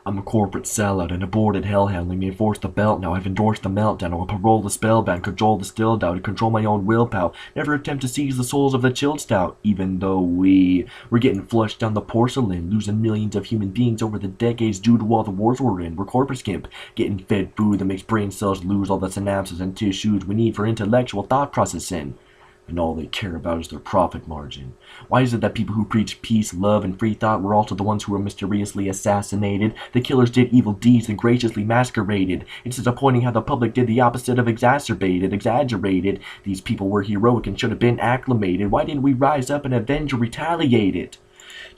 I'm a corporate sellout, an aborted hellhound. Let me enforce the belt now. I've endorsed the meltdown. I will parole the spellbound, control the still doubt, control my own willpower. Never attempt to seize the souls of the chilled stout. Even though we're getting flushed down the porcelain, losing millions of human beings over the decades due to all the wars we're in. We're corporate skimp, getting fed food that makes brain cells lose all the synapses and tissues we need for intellectual thought processing. And all they care about is their profit margin. Why is it that people who preach peace, love, and free thought were also the ones who were mysteriously assassinated? The killers did evil deeds and graciously masqueraded. It's disappointing how the public did the opposite of exacerbated, exaggerated. These people were heroic and should have been acclamated. Why didn't we rise up and avenge or retaliate it?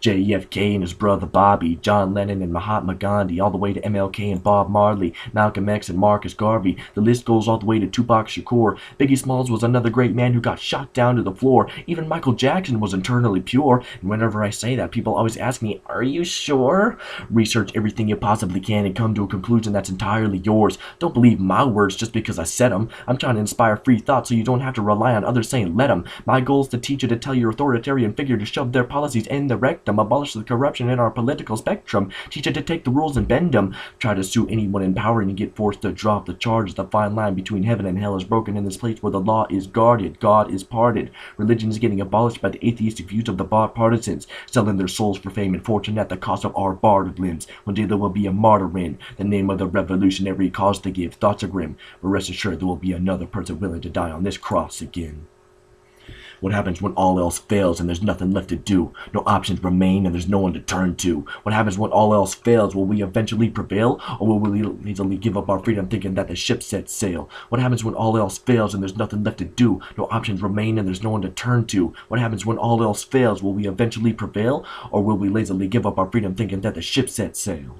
JFK and his brother Bobby, John Lennon and Mahatma Gandhi, all the way to MLK and Bob Marley, Malcolm X and Marcus Garvey. The list goes all the way to Tupac Shakur. Biggie Smalls was another great man who got shot down to the floor. Even Michael Jackson was internally pure. And whenever I say that, people always ask me, "Are you sure?" Research everything you possibly can and come to a conclusion that's entirely yours. Don't believe my words just because I said them. I'm trying to inspire free thought so you don't have to rely on others saying let them. My goal is to teach you to tell your authoritarian figure to shove their policies in the rectum. Abolish the corruption in our political spectrum. Teach it to take the rules and bend them. Try to sue anyone in power and you get forced to drop the charges. The fine line between heaven and hell is broken in this place where the law is guarded. God is parted. Religion is getting abolished by the atheistic views of the bought partisans, selling their souls for fame and fortune at the cost of our bartered limbs. One day there will be a martyr in the name of the revolutionary cause to give. Thoughts are grim, but rest assured there will be another person willing to die on this cross again. What happens when all else fails and there's nothing left to do? No options remain and there's no one to turn to. What happens when all else fails? Will we eventually prevail? Or will we easily give up our freedom thinking that the ship set sail? What happens when all else fails and there's nothing left to do? No options remain and there's no one to turn to. What happens when all else fails? Will we eventually prevail? Or will we lazily give up our freedom thinking that the ship set sail?